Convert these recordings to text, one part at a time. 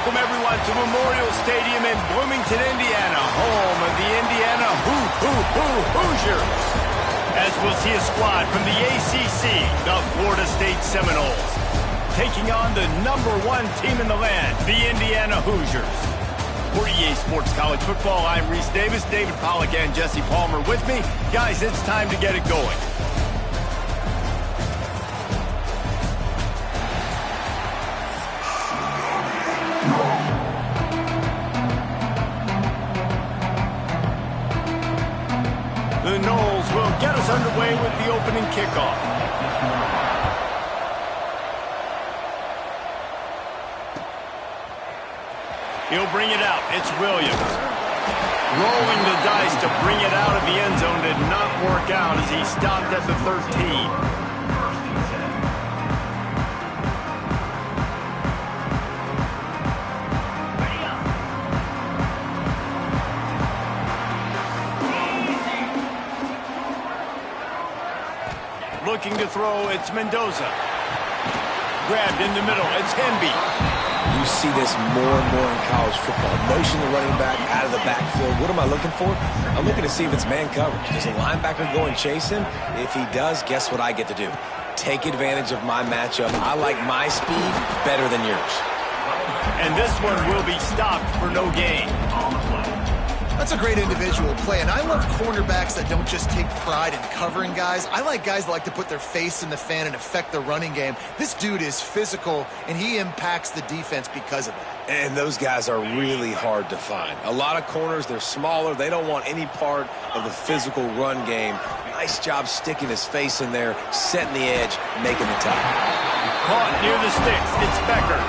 Welcome, everyone, to Memorial Stadium in Bloomington, Indiana, home of the Indiana Hoosiers. As we'll see a squad from the ACC, the Florida State Seminoles, taking on the #1 team in the land, the Indiana Hoosiers. For EA Sports College Football, I'm Reese Davis, David Pollack, and Jesse Palmer with me. Guys, it's time to get it going. The Noles will get us underway with the opening kickoff. He'll bring it out. It's Williams. Rolling the dice to bring it out of the end zone did not work out as he stopped at the 13. Looking to throw, it's Mendoza. Grabbed in the middle, it's Hemby. You see this more and more in college football. Motion the running back out of the backfield. What am I looking for? I'm looking to see if it's man coverage. Does a linebacker go and chase him? If he does, guess what I get to do? Take advantage of my matchup. I like my speed better than yours. And this one will be stopped for no gain. That's a great individual play, and I love cornerbacks that don't just take pride in covering guys. I like guys that like to put their face in the fan and affect the running game. This dude is physical, and he impacts the defense because of that. And those guys are really hard to find. A lot of corners, they're smaller. They don't want any part of the physical run game. Nice job sticking his face in there, setting the edge, making the tackle. Caught near the sticks. It's Becker.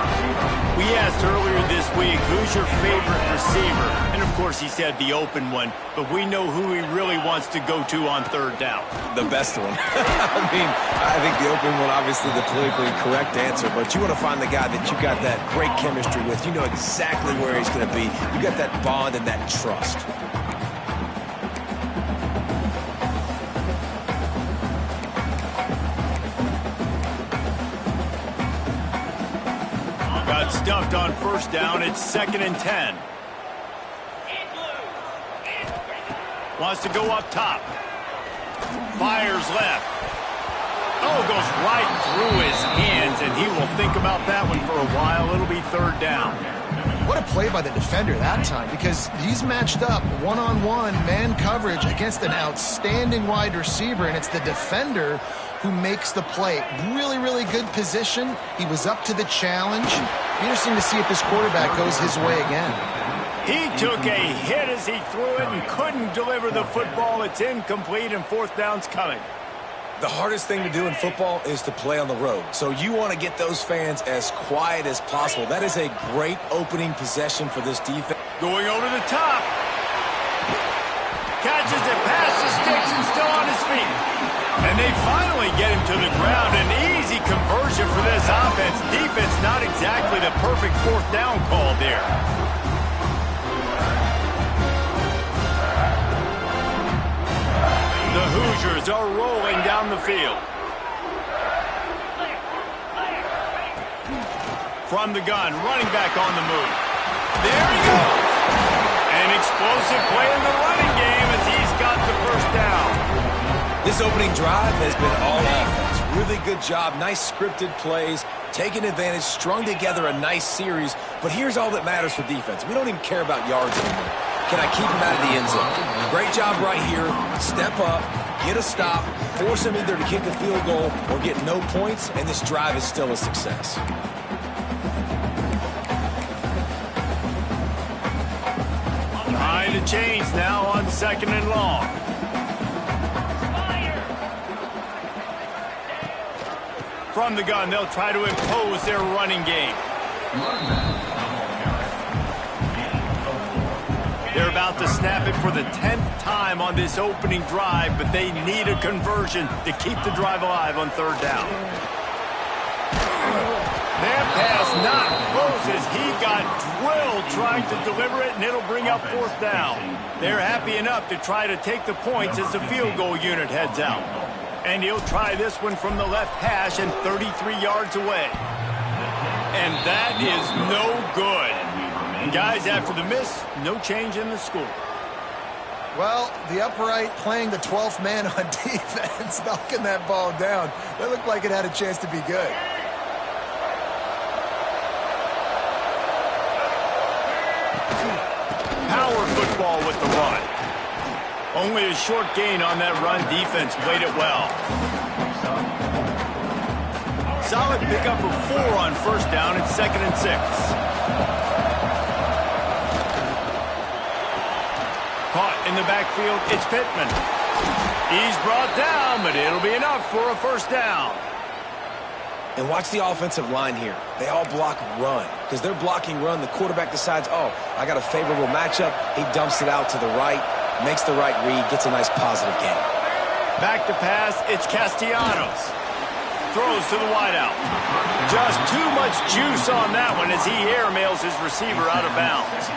We asked earlier this week, who's your favorite receiver? And, of course, he said the open one, but we know who he really wants to go to on third down. The best one. I think the open one, obviously the politically correct answer, but you want to find the guy that you got that great chemistry with. You know exactly where he's going to be. You got that bond and that trust. Stuffed on first down. It's 2nd and 10. Wants to go up top. Fires left. Oh, goes right through his hands, and he will think about that one for a while. It'll be 3rd down. What a play by the defender that time, because he's matched up one-on-one man coverage against an outstanding wide receiver, and it's the defender who makes the play. Really, really good position. He was up to the challenge. Interesting to see if this quarterback goes his way again. He took a hit as he threw it and couldn't deliver the football. It's incomplete, and 4th down's coming. The hardest thing to do in football is to play on the road. So you want to get those fans as quiet as possible. That is a great opening possession for this defense. Going over the top. Catches it past the sticks and still on his feet. And they finally get him to the ground. An easy conversion for this offense. Defense not exactly the perfect 4th down call there. The Hoosiers are rolling down the field. From the gun, running back on the move. There he goes. An explosive play in the running game as he's got the 1st down. This opening drive has been all offense. Really good job. Nice scripted plays. Taking advantage. Strung together a nice series. But here's all that matters for defense. We don't even care about yards anymore. Can I keep him out of the end zone? Great job right here. Step up. Get a stop. Force him either to kick a field goal or get no points. And this drive is still a success. Behind the chains now on 2nd and long. From the gun, they'll try to impose their running game. They're about to snap it for the 10th time on this opening drive, but they need a conversion to keep the drive alive on 3rd down. That pass not close as he got drilled trying to deliver it, and it'll bring up 4th down. They're happy enough to try to take the points as the field goal unit heads out. And he'll try this one from the left hash and 33 yards away. And that is no good. And guys, after the miss, no change in the score. Well, the upright playing the 12th man on defense, knocking that ball down. That looked like it had a chance to be good. Power football with the run. Only a short gain on that run. Defense played it well. Solid pickup of 4 on first down. It's 2nd and 6. Caught in the backfield, it's Pittman. He's brought down, but it'll be enough for a first down. And watch the offensive line here. They all block run. Because they're blocking run, the quarterback decides, oh, I got a favorable matchup. He dumps it out to the right, makes the right read, gets a nice positive gain. Back to pass, it's Castellanos. Throws to the wideout. Just too much juice on that one as he airmails his receiver out of bounds.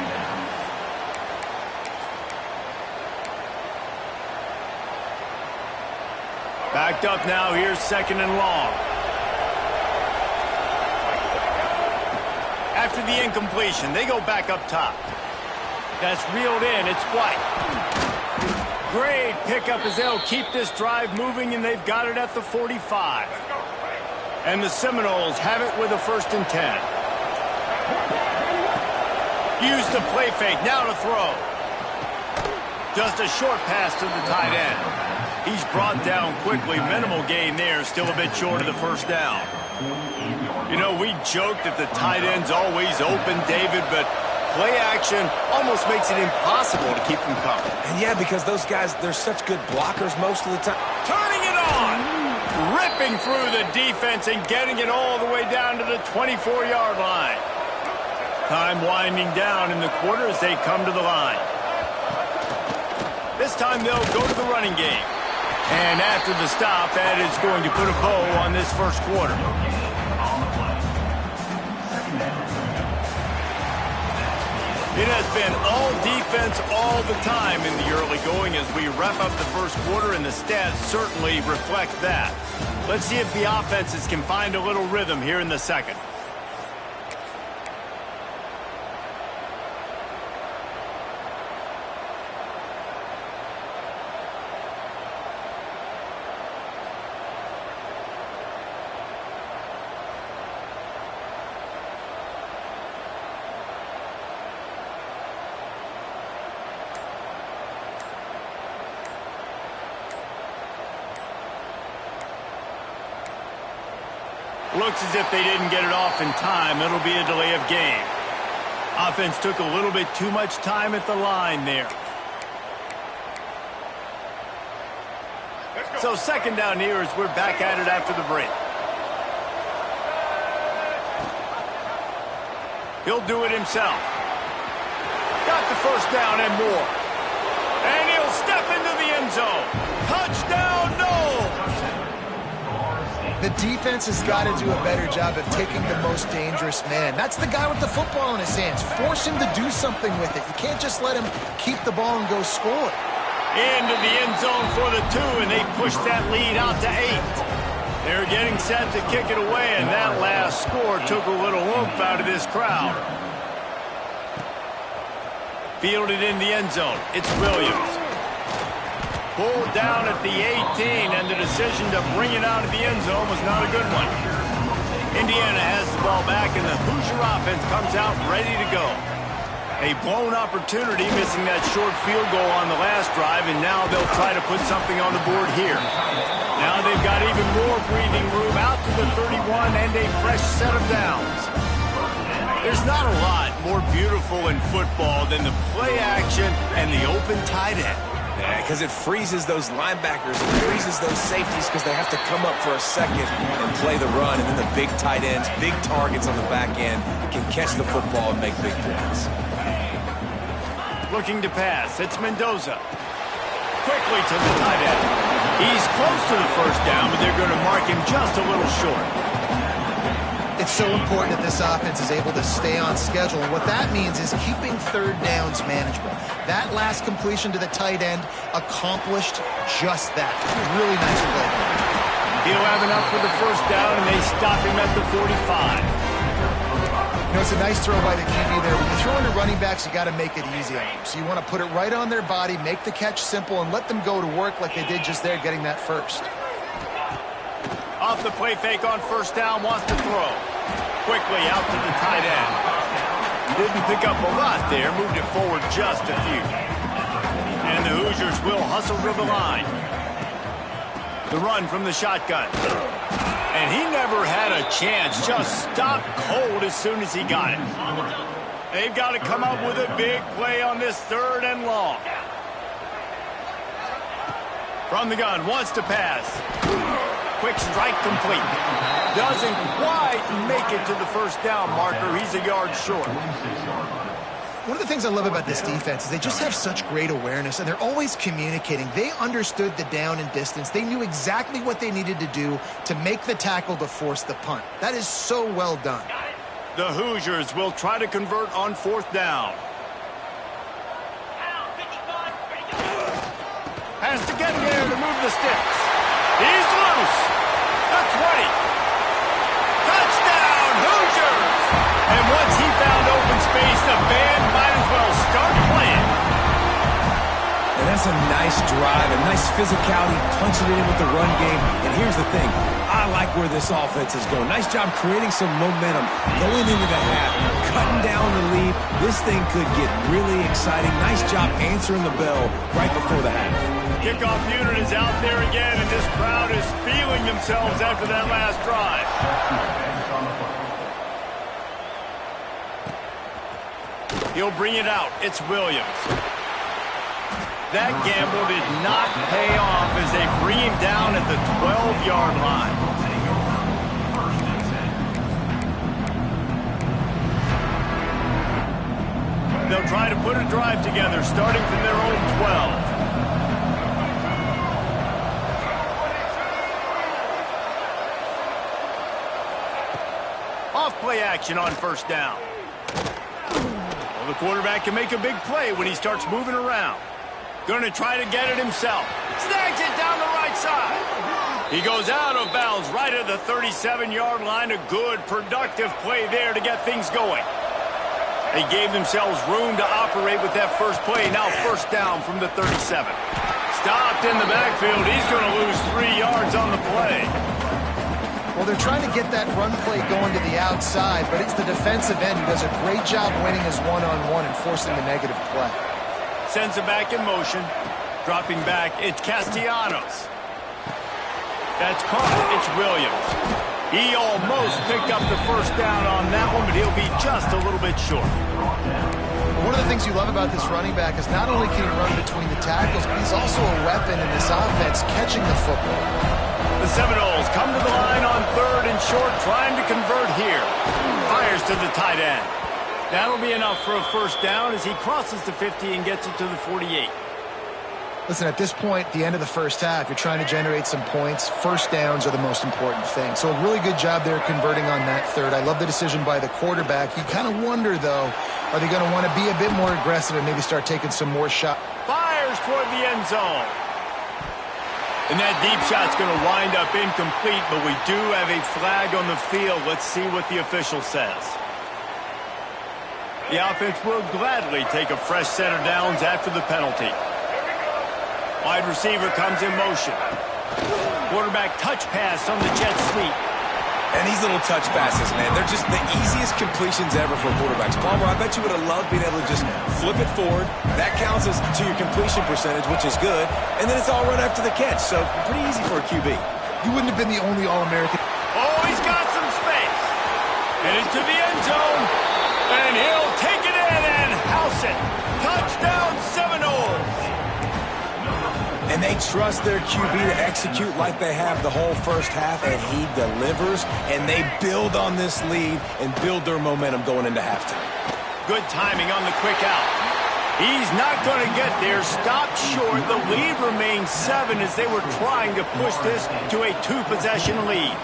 Backed up now, here's 2nd and long. After the incompletion, they go back up top. That's reeled in, it's White. Great pickup as they'll keep this drive moving, and they've got it at the 45. And the Seminoles have it with a 1st and 10. Use the play fake, now to throw. Just a short pass to the tight end. He's brought down quickly. Minimal gain there. Still a bit short of the first down. You know, we joked that the tight end's always open, David, but play action almost makes it impossible to keep them covered. And yeah, because those guys, they're such good blockers most of the time. Turning it on! Ripping through the defense and getting it all the way down to the 24-yard line. Time winding down in the quarter as they come to the line. This time they'll go to the running game. And after the stop, that is going to put a bow on this first quarter. It has been all defense all the time in the early going as we wrap up the first quarter, and the stats certainly reflect that. Let's see if the offenses can find a little rhythm here in the second. Looks as if they didn't get it off in time. It'll be a delay of game. Offense took a little bit too much time at the line there. So 2nd down here as we're back at it after the break. He'll do it himself. Got the first down and more. And he'll step into the end zone. Touchdown, Knowles! The defense has got to do a better job of taking the most dangerous man. That's the guy with the football in his hands. Force him to do something with it. You can't just let him keep the ball and go score. Into the end zone for the 2, and they push that lead out to 8. They're getting set to kick it away, and that last score took a little oomph out of this crowd. Fielded in the end zone. It's Williams. Pulled down at the 18, and the decision to bring it out of the end zone was not a good one. Indiana has the ball back, and the Hoosier offense comes out ready to go. A blown opportunity, missing that short field goal on the last drive, and now they'll try to put something on the board here. Now they've got even more breathing room out to the 31 and a fresh set of downs. There's not a lot more beautiful in football than the play action and the open tight end. Yeah, because it freezes those linebackers, it freezes those safeties because they have to come up for a second and play the run, and then the big tight ends, big targets on the back end can catch the football and make big plays. Looking to pass, it's Mendoza. Quickly to the tight end. He's close to the first down, but they're going to mark him just a little short. It's so important that this offense is able to stay on schedule. And what that means is keeping 3rd downs manageable. That last completion to the tight end accomplished just that. Really nice play. He'll have enough for the first down, and they stop him at the 45. You know, it's a nice throw by the QB there. When you throw into running backs, you got to make it easy on them. So you want to put it right on their body, make the catch simple, and let them go to work like they did just there, getting that first. Off the play fake on first down, wants to throw. Quickly out to the tight end. Didn't pick up a lot there, moved it forward just a few. And the Hoosiers will hustle to the line. The run from the shotgun. And he never had a chance, just stopped cold as soon as he got it. They've got to come up with a big play on this 3rd and long. From the gun, wants to pass. Quick strike complete. Doesn't quite make it to the first down marker. He's a yard short. One of the things I love about this defense is they just have such great awareness, and they're always communicating. They understood the down and distance. They knew exactly what they needed to do to make the tackle to force the punt. That is so well done. The Hoosiers will try to convert on 4th down. Has to get there to move the sticks. He's loose. The 20. Touchdown, Hoosiers! And once he found open space, the band might as well start playing. And that's a nice drive, a nice physicality, punching it in with the run game. And here's the thing, I like where this offense is going. Nice job creating some momentum, going into the half, cutting down the lead. This thing could get really exciting. Nice job answering the bell right before the half. Kickoff unit is out there again, and this crowd is feeling themselves after that last drive. He'll bring it out. It's Williams. That gamble did not pay off as they bring him down at the 12-yard line. They'll try to put a drive together, starting from their own 12. Off-play action on first down. Well, the quarterback can make a big play when he starts moving around. Going to try to get it himself. Snags it down the right side. He goes out of bounds right at the 37-yard line. A good, productive play there to get things going. They gave themselves room to operate with that first play. Now first down from the 37. Stopped in the backfield. He's going to lose 3 yards on the play. Well, they're trying to get that run play going to the outside, but it's the defensive end who does a great job winning his one-on-one and forcing the negative play. Sends it back in motion. Dropping back, it's Castellanos. That's caught. It's Williams. He almost picked up the first down on that one, but he'll be just a little bit short. One of the things you love about this running back is not only can he run between the tackles, but he's also a weapon in this offense, catching the football. The Seminoles come to the line on 3rd and short, trying to convert here. Fires to the tight end. That'll be enough for a first down as he crosses the 50 and gets it to the 48. Listen, at this point, the end of the first half, you're trying to generate some points. First downs are the most important thing. So a really good job there converting on that 3rd. I love the decision by the quarterback. You kind of wonder, though, are they going to want to be a bit more aggressive and maybe start taking some more shots? Fires toward the end zone. And that deep shot's going to wind up incomplete, but we do have a flag on the field. Let's see what the official says. The offense will gladly take a fresh set of downs after the penalty. Wide receiver comes in motion. Quarterback touch pass on the jet sweep. And these little touch passes, man, they're just the easiest completions ever for quarterbacks. Palmer, I bet you would have loved being able to just flip it forward. That counts as to your completion percentage, which is good. And then it's all run after the catch, so pretty easy for a QB. You wouldn't have been the only All-American. Oh, he's got some space. And into the end zone. And he'll take it in and house it. Touchdown, Seminoles. And they trust their QB to execute like they have the whole first half, and he delivers, and they build on this lead and build their momentum going into halftime. Good timing on the quick out. He's not going to get there. Stopped short. The lead remains 7 as they were trying to push this to a 2-possession lead.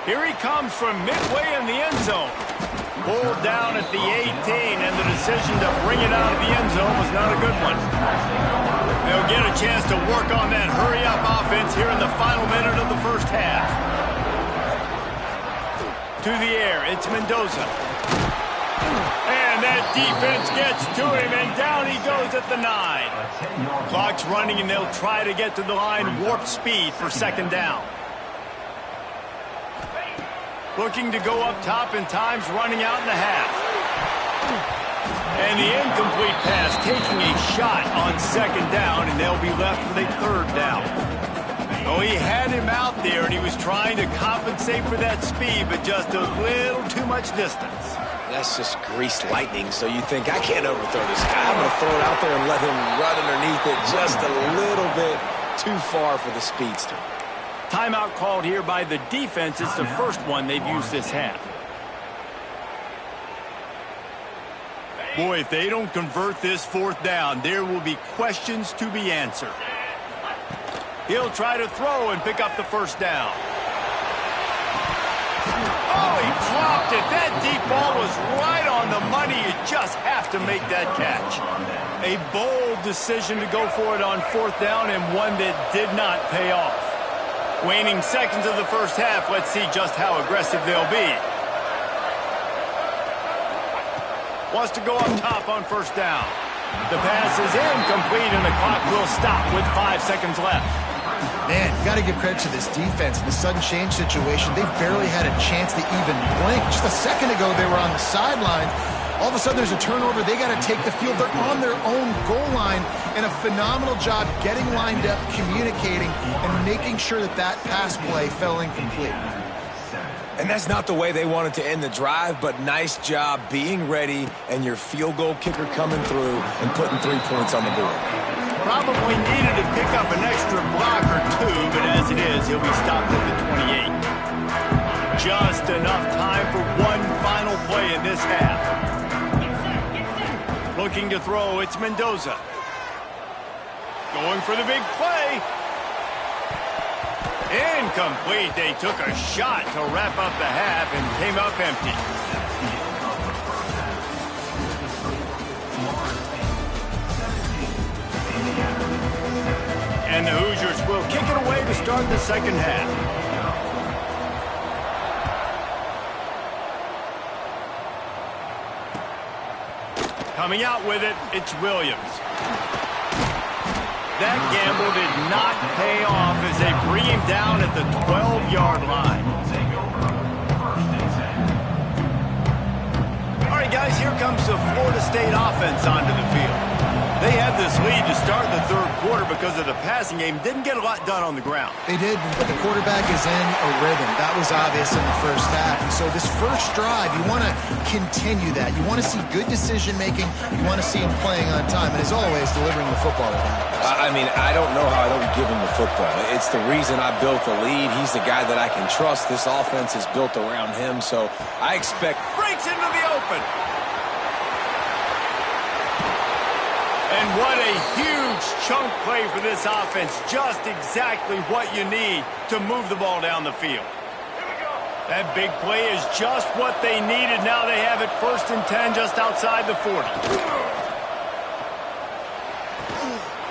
Here he comes from midway in the end zone. Pulled down at the 18, and the decision to bring it out of the end zone was not a good one. They'll get a chance to work on that hurry-up offense here in the final minute of the first half. To the air, it's Mendoza. And that defense gets to him, and down he goes at the 9. Clock's running, and they'll try to get to the line warp speed for second down. Looking to go up top, and time's running out in the half. And the incomplete pass taking a shot on second down, and they'll be left with a third down. Oh, he had him out there, and he was trying to compensate for that speed, but just a little too much distance. That's just greased lightning, so you think, I can't overthrow this guy. I'm going to throw it out there and let him run underneath it just a little bit too far for the speedster. Timeout called here by the defense. It's the first one they've used this half. Boy, if they don't convert this fourth down, there will be questions to be answered. He'll try to throw and pick up the first down. Oh, he dropped it. That deep ball was right on the money. You just have to make that catch. A bold decision to go for it on fourth down, and one that did not pay off. Waning seconds of the first half. Let's see just how aggressive they'll be. Wants to go up top on first down. The pass is incomplete, and the clock will stop with 5 seconds left. Man, you got to give credit to this defense. In the sudden change situation, they barely had a chance to even blink. Just a second ago, they were on the sideline. All of a sudden, there's a turnover. They got to take the field. They're on their own goal line, and a phenomenal job getting lined up, communicating, and making sure that that pass play fell incomplete. And that's not the way they wanted to end the drive, but nice job being ready and your field goal kicker coming through and putting 3 points on the board. Probably needed to pick up an extra block or two, but as it is, he'll be stopped at the 28. Just enough time for one final play in this half. Looking to throw, it's Mendoza. Going for the big play. Incomplete. They took a shot to wrap up the half and came up empty. And the Hoosiers will kick it away to start the second half. Coming out with it, it's Williams. That gamble did not pay off as they bring him down at the 12-yard line. All right, guys, here comes the Florida State offense onto the field. They had this lead to start the third quarter because of the passing game. Didn't get a lot done on the ground. They did, but the quarterback is in a rhythm. That was obvious in the first half. And so this first drive, you want to continue that. You want to see good decision-making. You want to see him playing on time. And as always, delivering the football. I mean, I don't know how I don't give him the football. It's the reason I built the lead. He's the guy that I can trust. This offense is built around him, so I expect... Breaks into the open. And what a huge chunk play for this offense. Just exactly what you need to move the ball down the field. That big play is just what they needed. Now they have it 1st and 10 just outside the 40.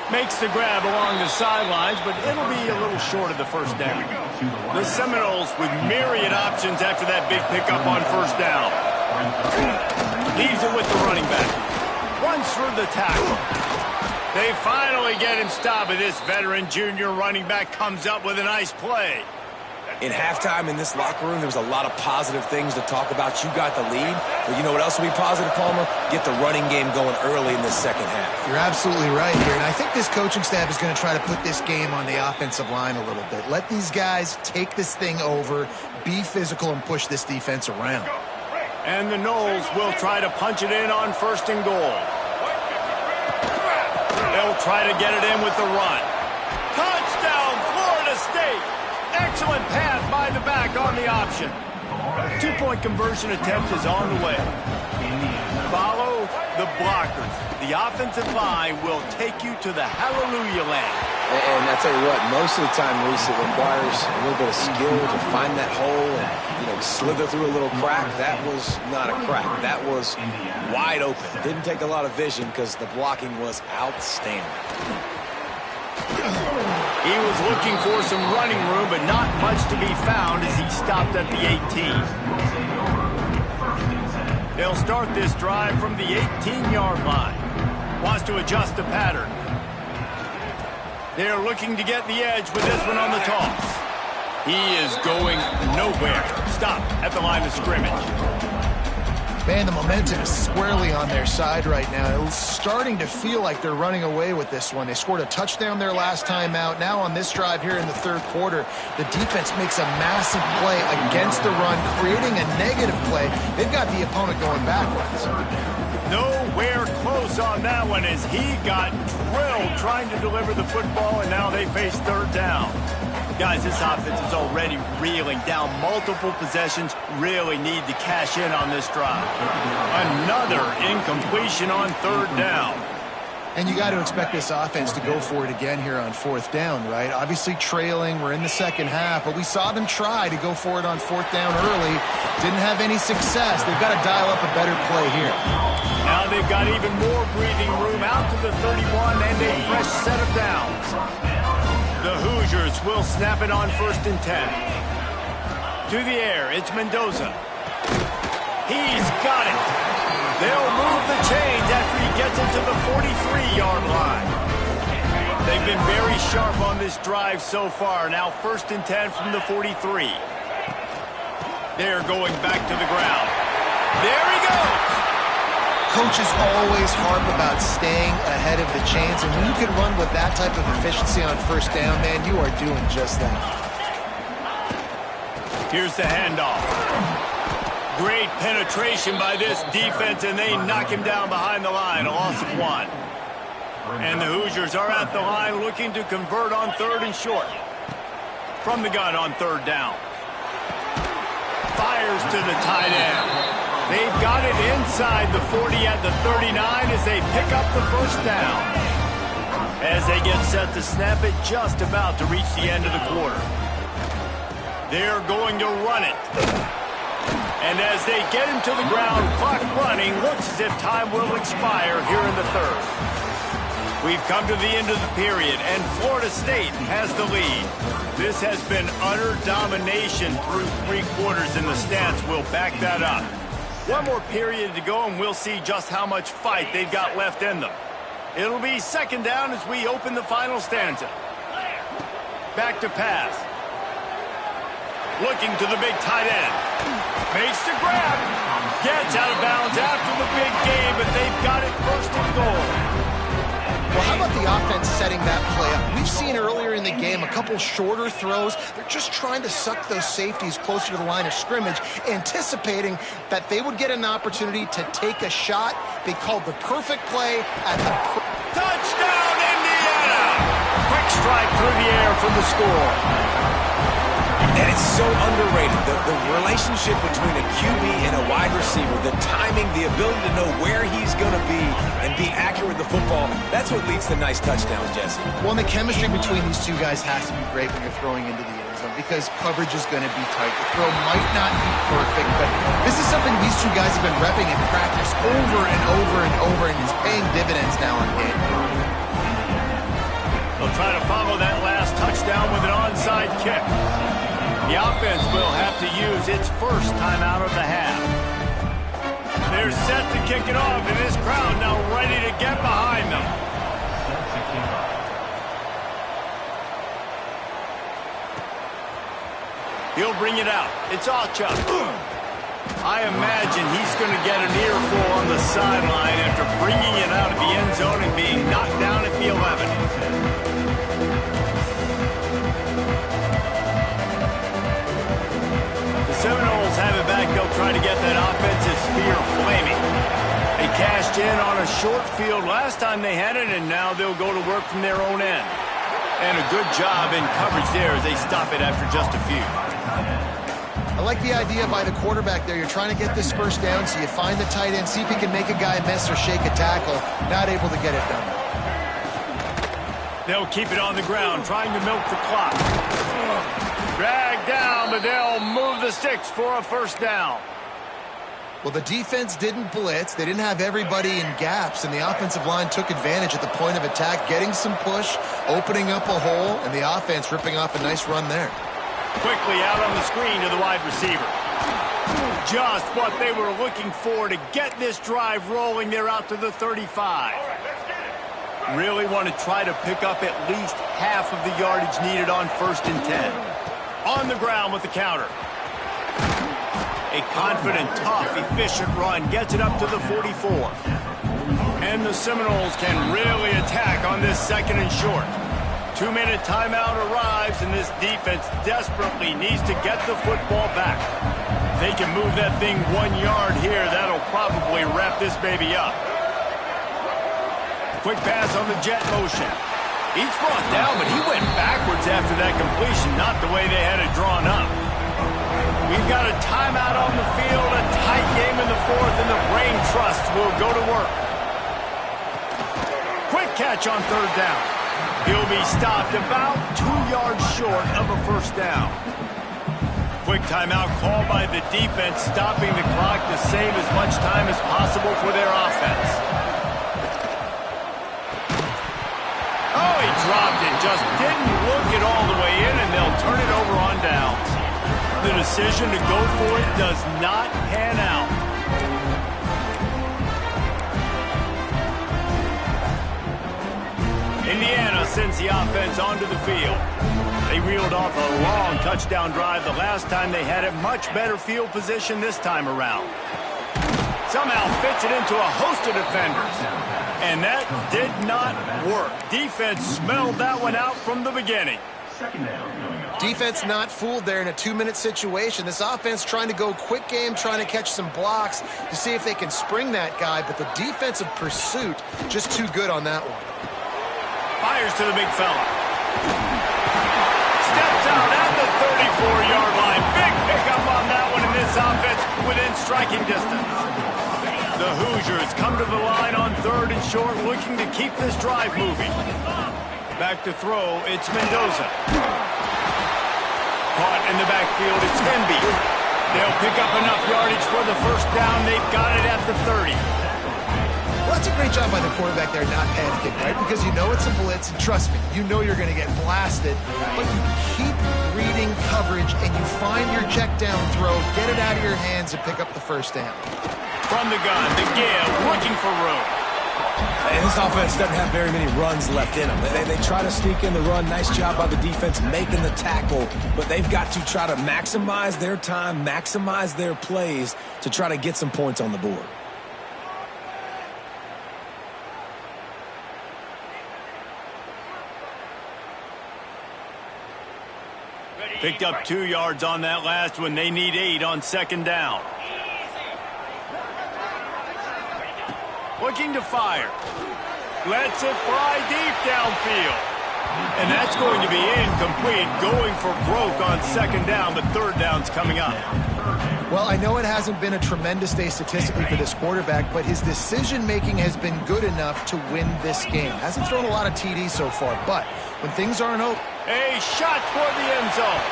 Makes the grab along the sidelines, but it'll be a little short of the first down. The Seminoles with myriad options after that big pickup on first down. Leaves it with the running back. Runs through the tackle. They finally get him stopped, and this veteran junior running back comes up with a nice play. In halftime in this locker room, there was a lot of positive things to talk about. You got the lead, but you know what else will be positive, Palmer? Get the running game going early in this second half. You're absolutely right here, and I think this coaching staff is going to try to put this game on the offensive line a little bit. Let these guys take this thing over, be physical, and push this defense around. And the Noles will try to punch it in on 1st and goal. They'll try to get it in with the run. Touchdown, Florida State! Excellent pass by the back on the option. 2-point conversion attempt is on the way. Follow the blockers. The offensive line will take you to the hallelujah land. And I tell you what, most of the time, Reese, it requires a little bit of skill to find that hole and, slither through a little crack. That was not a crack. That was wide open. Didn't take a lot of vision because the blocking was outstanding. He was looking for some running room, but not much to be found as he stopped at the 18. They'll start this drive from the 18-yard line. Wants to adjust the pattern. They're looking to get the edge with this one on the toss. He is going nowhere. Stop at the line of scrimmage. Man, the momentum is squarely on their side right now. It's starting to feel like they're running away with this one. They scored a touchdown their last time out. Now on this drive here in the third quarter, the defense makes a massive play against the run, creating a negative play. They've got the opponent going backwards. Nowhere close on that one as he got drilled trying to deliver the football, and now they face third down. Guys, this offense is already reeling down multiple possessions. Really need to cash in on this drive. Another incompletion on third down. And you got to expect this offense to go for it again here on fourth down, right? Obviously trailing, we're in the second half, but we saw them try to go for it on fourth down early. Didn't have any success. They've got to dial up a better play here. Now they've got even more breathing room out to the 31 and a fresh set of downs. The Hoosiers will snap it on 1st and 10. To the air, it's Mendoza. He's got it. They'll move the chains after he gets it to the 43-yard line. They've been very sharp on this drive so far. Now 1st and 10 from the 43. They're going back to the ground. There he goes. Coaches always harp about staying ahead of the chains, and when you can run with that type of efficiency on first down, man, you are doing just that. Here's the handoff. Great penetration by this defense, and they knock him down behind the line, a loss of 1. And the Hoosiers are at the line looking to convert on 3rd and short. From the gun on 3rd down. Fires to the tight end. They've got it inside the 40 at the 39 as they pick up the first down. As they get set to snap it, just about to reach the end of the quarter. They're going to run it. And as they get him to the ground, clock running, looks as if time will expire here in the third. We've come to the end of the period, and Florida State has the lead. This has been utter domination through 3 quarters, and the stats will back that up. One more period to go, and we'll see just how much fight they've got left in them. It'll be 2nd down as we open the final stanza. Back to pass. Looking to the big tight end. Makes the grab. Gets out of bounds after the big game, but they've got it 1st and goal. Well, how about the offense setting that play up? We've seen earlier in the game a couple shorter throws. They're just trying to suck those safeties closer to the line of scrimmage, anticipating that they would get an opportunity to take a shot. They called the perfect play at the touchdown, Indiana! Quick strike through the air for the score. And it's so underrated, the relationship between a QB and a wide receiver, the timing, the ability to know where he's going to be and be accurate with the football, that's what leads to nice touchdowns, Jesse. Well, and the chemistry between these two guys has to be great when you're throwing into the end zone because coverage is going to be tight. The throw might not be perfect, but this is something these two guys have been repping in practice over and over and over, and it's paying dividends now on game. They'll try to follow that last touchdown with an onside kick. The offense will have to use its first timeout of the half. They're set to kick it off, and this crowd now ready to get behind them. He'll bring it out. It's Alchuk. I imagine he's going to get an earful on the sideline after bringing it out of the end zone and being knocked down at the 11. Seminoles have it back. They'll try to get that offensive spear flaming. They cashed in on a short field last time they had it, and now they'll go to work from their own end. And a good job in coverage there as they stop it after just a few. I like the idea by the quarterback there. You're trying to get this first down, so you find the tight end, see if he can make a guy miss or shake a tackle. Not able to get it done. They'll keep it on the ground, trying to milk the clock. Dragged down, but they'll move the sticks for a first down. Well, the defense didn't blitz. They didn't have everybody in gaps, and the offensive line took advantage at the point of attack, getting some push, opening up a hole, and the offense ripping off a nice run there. Quickly out on the screen to the wide receiver. Just what they were looking for to get this drive rolling. They're out to the 35. Really want to try to pick up at least half of the yardage needed on 1st and 10. On the ground with the counter. A confident, tough, efficient run gets it up to the 44. And the Seminoles can really attack on this 2nd and short. 2-minute timeout arrives, and this defense desperately needs to get the football back. If they can move that thing 1 yard here, that'll probably wrap this baby up. Quick pass on the jet motion. He's brought down, but he went backwards after that completion, not the way they had it drawn up. We've got a timeout on the field, a tight game in the 4th, and the Brain Trust will go to work. Quick catch on 3rd down. He'll be stopped about 2 yards short of a 1st down. Quick timeout called by the defense, stopping the clock to save as much time as possible for their offense. Oh, he dropped it, just didn't look it all the way in, and they'll turn it over on downs. The decision to go for it does not pan out. Indiana sends the offense onto the field. They reeled off a long touchdown drive the last time. They had a much better field position this time around. Somehow fits it into a host of defenders. And that did not work. Defense smelled that one out from the beginning. Defense not fooled there in a 2-minute situation. This offense trying to go quick game, trying to catch some blocks to see if they can spring that guy, but the defensive pursuit just too good on that one. Fires to the big fella. Steps out at the 34-yard line. Big pickup on that one, in this offense within striking distance. The Hoosiers come to the line on 3rd and short, looking to keep this drive moving. Back to throw, it's Mendoza. Caught in the backfield, it's Hemby. They'll pick up enough yardage for the 1st down. They've got it at the 30. Well, that's a great job by the quarterback there, not panicking, right? Because you know it's a blitz, and trust me, you know you're going to get blasted, but you keep reading coverage, and you find your check down throw, get it out of your hands, and pick up the 1st down. From the gun, the give, looking for room. And this offense doesn't have very many runs left in them. They try to sneak in the run. Nice job by the defense making the tackle, but they've got to try to maximize their time, maximize their plays to try to get some points on the board. Picked up 2 yards on that last one. They need 8 on 2nd down. Looking to fire. Lets it fly deep downfield. And that's going to be incomplete. Going for broke on 2nd down, but 3rd down's coming up. Well, I know it hasn't been a tremendous day statistically for this quarterback, but his decision-making has been good enough to win this game. Hasn't thrown a lot of TDs so far, but when things aren't open... A shot toward the end zone.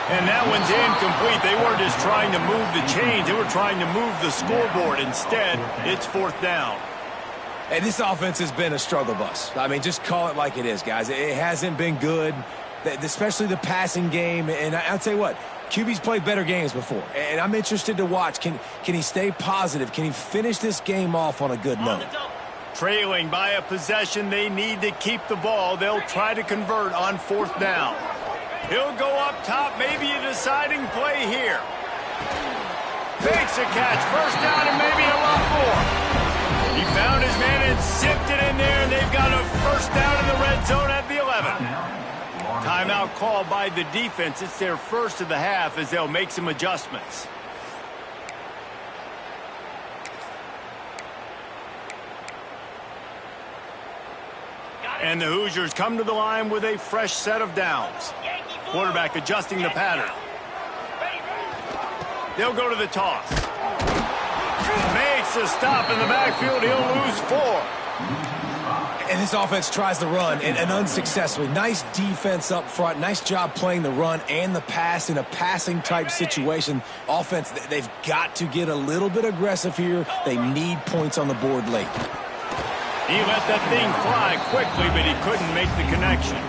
And that one's incomplete. They weren't just trying to move the chains. They were trying to move the scoreboard. Instead, it's 4th down. And this offense has been a struggle bus. I mean, just call it like it is, guys. It hasn't been good, especially the passing game. And I'll tell you what, QB's played better games before. And I'm interested to watch. Can he stay positive? Can he finish this game off on a good note? Trailing by a possession, they need to keep the ball. They'll try to convert on 4th down. He'll go up top, maybe a deciding play here. Makes a catch, 1st down and maybe a lot more. He found his man and zipped it in there, and they've got a 1st down in the red zone at the 11. Timeout called by the defense. It's their 1st of the half as they'll make some adjustments. And the Hoosiers come to the line with a fresh set of downs. Quarterback adjusting the pattern. They'll go to the toss. Makes a stop in the backfield. He'll lose 4. And this offense tries to run and unsuccessfully. Nice defense up front. Nice job playing the run and the pass in a passing-type situation. Offense, they've got to get a little bit aggressive here. They need points on the board late. He let that thing fly quickly, but he couldn't make the connection.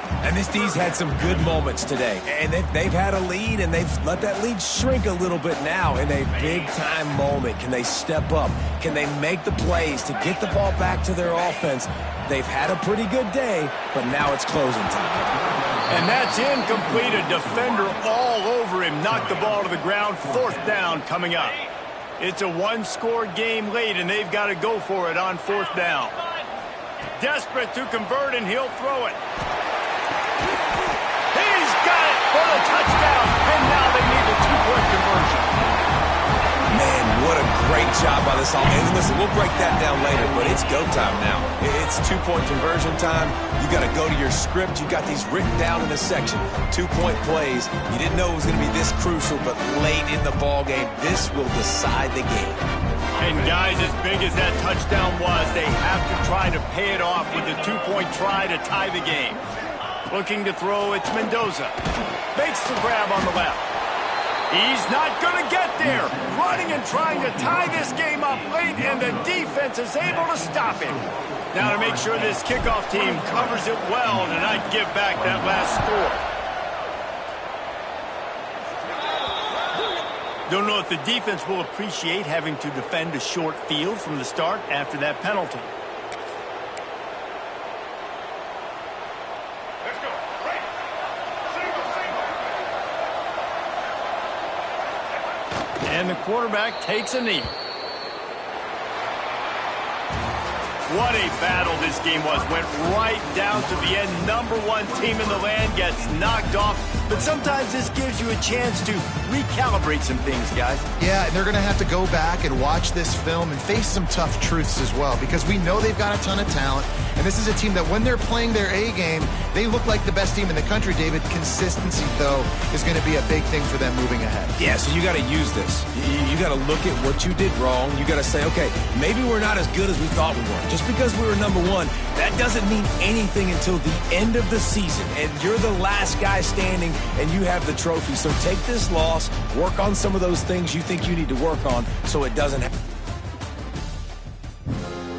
And this D's had some good moments today. And they've had a lead, and they've let that lead shrink a little bit now in a big-time moment. Can they step up? Can they make the plays to get the ball back to their offense? They've had a pretty good day, but now it's closing time. And that's incomplete. A defender all over him. Knocked the ball to the ground. 4th down coming up. It's a one-score game late, and they've got to go for it on 4th down. Desperate to convert, and he'll throw it. He's got it for the touchdown, and now they need the 2-point conversion. Man, what a great job by this offense. And listen, we'll break that down later, but it's go time now. It's 2-point conversion time. You got to go to your script. You got these written down in this section. 2-point plays. You didn't know it was going to be this crucial, but late in the ball game, this will decide the game. And guys, as big as that touchdown was, they have to try to pay it off with a 2-point try to tie the game. Looking to throw, it's Mendoza. Makes the grab on the left. He's not going to get there. Running and trying to tie this game up late, and the defense is able to stop him. Now to make sure this kickoff team covers it well to not give back that last score. Don't know if the defense will appreciate having to defend a short field from the start after that penalty. And the quarterback takes a knee. What a battle this game was. Went right down to the end. #1 team in the land gets knocked off. But sometimes this gives you a chance to recalibrate some things, guys. Yeah, and they're going to have to go back and watch this film and face some tough truths as well, because we know they've got a ton of talent. And this is a team that when they're playing their A game, they look like the best team in the country, David. Consistency, though, is going to be a big thing for them moving ahead. Yeah, so you got to use this. You got to look at what you did wrong. You got to say, okay, maybe we're not as good as we thought we were. Just because we were #1, that doesn't mean anything until the end of the season. And you're the last guy standing, and you have the trophy. So take this loss, work on some of those things you think you need to work on so it doesn't happen.